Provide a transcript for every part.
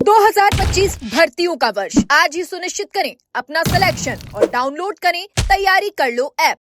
2025 भर्तियों का वर्ष आज ही सुनिश्चित करें अपना सिलेक्शन और डाउनलोड करें तैयारी कर लो ऐप।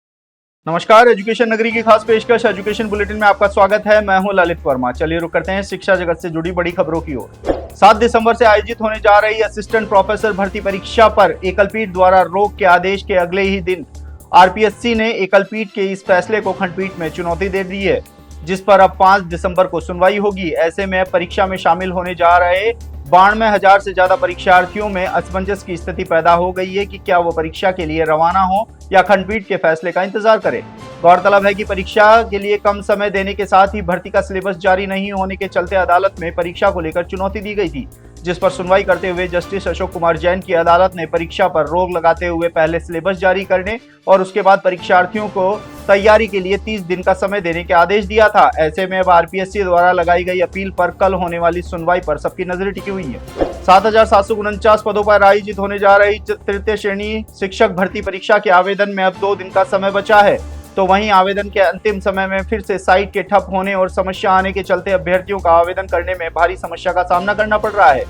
नमस्कार, एजुकेशन नगरी की खास पेशकश एजुकेशन बुलेटिन में आपका स्वागत है। मैं हूं ललित वर्मा। चलिए रुक करते हैं शिक्षा जगत से जुड़ी बड़ी खबरों की ओर। 7 दिसंबर से आयोजित होने जा रही असिस्टेंट प्रोफेसर भर्ती परीक्षा पर एकलपीठ द्वारा रोक के आदेश के अगले ही दिन आरपीएससी ने एकलपीठ के इस फैसले को खंडपीठ में चुनौती दे दी है, जिस पर अब 5 दिसंबर को सुनवाई होगी। ऐसे में परीक्षा में शामिल होने जा रहे 92,000 से ज्यादा परीक्षार्थियों में असमंजस की स्थिति पैदा हो गई है कि क्या वो परीक्षा के लिए रवाना हो या खंडपीठ के फैसले का इंतजार करें। गौरतलब है कि परीक्षा के लिए कम समय देने के साथ ही भर्ती का सिलेबस जारी नहीं होने के चलते अदालत में परीक्षा को लेकर चुनौती दी गई थी, जिस पर सुनवाई करते हुए जस्टिस अशोक कुमार जैन की अदालत ने परीक्षा पर रोक लगाते हुए पहले सिलेबस जारी करने और उसके बाद परीक्षार्थियों को तैयारी के लिए 30 दिन का समय देने के आदेश दिया था। ऐसे में अब आरपीएससी द्वारा लगाई गई अपील पर कल होने वाली सुनवाई पर सबकी नजरें टिकी हुई है। 7,749 पदों पर आयोजित होने जा रही तृतीय श्रेणी शिक्षक भर्ती परीक्षा के आवेदन में अब 2 दिन का समय बचा है, तो वहीं आवेदन के अंतिम समय में फिर से साइट के ठप होने और समस्या आने के चलते अभ्यर्थियों का आवेदन करने में भारी समस्या का सामना करना पड़ रहा है।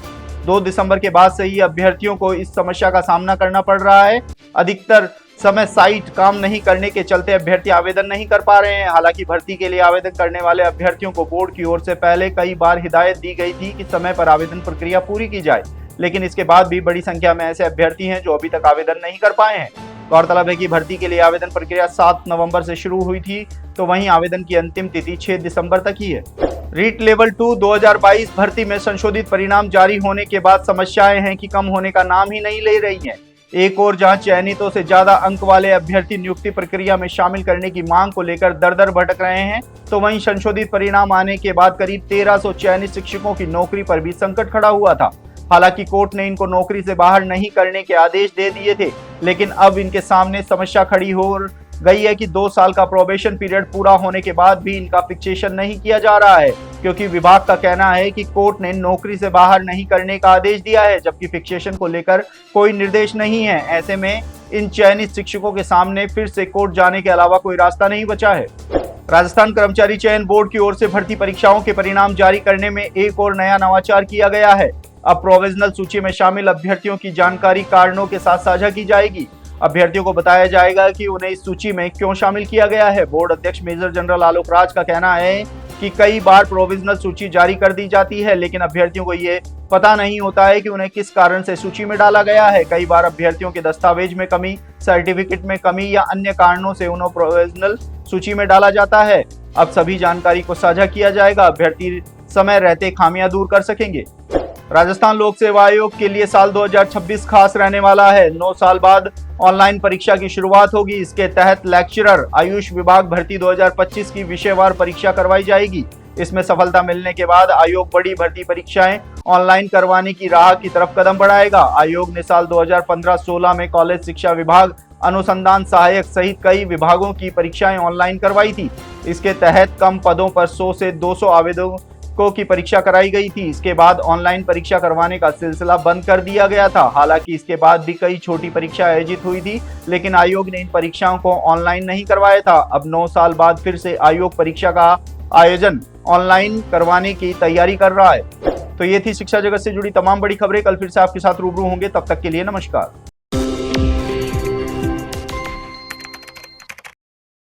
2 दिसंबर के बाद से ही अभ्यर्थियों को इस समस्या का सामना करना पड़ रहा है। अधिकतर समय साइट काम नहीं करने के चलते अभ्यर्थी आवेदन नहीं कर पा रहे हैं। हालांकि भर्ती के लिए आवेदन करने वाले अभ्यर्थियों को बोर्ड की ओर से पहले कई बार हिदायत दी गई थी कि समय पर आवेदन प्रक्रिया पूरी की जाए, लेकिन इसके बाद भी बड़ी संख्या में ऐसे अभ्यर्थी हैं जो अभी तक आवेदन नहीं कर पाए हैं। गौरतलब है कि भर्ती के लिए आवेदन प्रक्रिया 7 नवंबर से शुरू हुई थी, तो वहीं आवेदन की अंतिम तिथि 6 दिसंबर तक ही है। रीट लेवल 2 2022 भर्ती में संशोधित परिणाम जारी होने के बाद समस्याएं हैं कि कम होने का नाम ही नहीं ले रही हैं। एक और जहां चयनितों से ज्यादा अंक वाले अभ्यर्थी नियुक्ति प्रक्रिया में शामिल करने की मांग को लेकर दर-दर भटक रहे हैं, तो वहीं संशोधित परिणाम आने के बाद करीब 1300 चयनित शिक्षकों की नौकरी पर भी संकट खड़ा हुआ था। हालांकि कोर्ट ने इनको नौकरी से बाहर नहीं करने के आदेश दे दिए थे, लेकिन अब इनके सामने समस्या खड़ी हो गई है कि 2 साल का प्रोबेशन पीरियड पूरा होने के बाद भी इनका फिक्सेशन नहीं किया जा रहा है, क्योंकि विभाग का कहना है कि कोर्ट ने नौकरी से बाहर नहीं करने का आदेश दिया है, जबकि फिक्सेशन को लेकर कोई निर्देश नहीं है। ऐसे में इन चयनित शिक्षकों के सामने फिर से कोर्ट जाने के अलावा कोई रास्ता नहीं बचा है। राजस्थान कर्मचारी चयन बोर्ड की ओर से भर्ती परीक्षाओं के परिणाम जारी करने में एक और नया नवाचार किया गया है। अब प्रोविजनल सूची में शामिल अभ्यर्थियों की जानकारी कारणों के साथ साझा की जाएगी। अभ्यर्थियों को बताया जाएगा कि उन्हें इस सूची में क्यों शामिल किया गया है। बोर्ड अध्यक्ष मेजर जनरल आलोक राज का कहना है कि कई बार प्रोविजनल सूची जारी कर दी जाती है, लेकिन अभ्यर्थियों को ये पता नहीं होता है कि उन्हें किस कारण से सूची में डाला गया है। कई बार अभ्यर्थियों के दस्तावेज में कमी, सर्टिफिकेट में कमी या अन्य कारणों से उन्हें प्रोविजनल सूची में डाला जाता है। अब सभी जानकारी को साझा किया जाएगा। अभ्यर्थी समय रहते खामियां दूर कर सकेंगे। राजस्थान लोक सेवा आयोग के लिए साल 2026 खास रहने वाला है। 9 साल बाद ऑनलाइन परीक्षा की शुरुआत होगी। इसके तहत लेक्चरर आयुष विभाग भर्ती 2025 की विषयवार परीक्षा करवाई जाएगी। इसमें सफलता मिलने के बाद आयोग बड़ी भर्ती परीक्षाएं ऑनलाइन करवाने की राह की तरफ कदम बढ़ाएगा। आयोग ने साल 2015-16 में कॉलेज शिक्षा विभाग, अनुसंधान सहायक सहित कई विभागों की परीक्षाएं ऑनलाइन करवाई थी। इसके तहत कम पदों पर 100 से 200 आवेदकों की परीक्षा कराई गई थी। इसके बाद ऑनलाइन परीक्षा करवाने का सिलसिला बंद कर दिया गया था। हालांकि इसके बाद भी कई छोटी परीक्षा आयोजित हुई थी, लेकिन आयोग ने इन परीक्षाओं को ऑनलाइन नहीं करवाया था। अब 9 साल बाद फिर से आयोग परीक्षा का आयोजन ऑनलाइन करवाने की तैयारी कर रहा है। तो ये थी शिक्षा जगत से जुड़ी तमाम बड़ी खबरें। कल फिर से आपके साथ रूबरू होंगे, तब तक के लिए नमस्कार।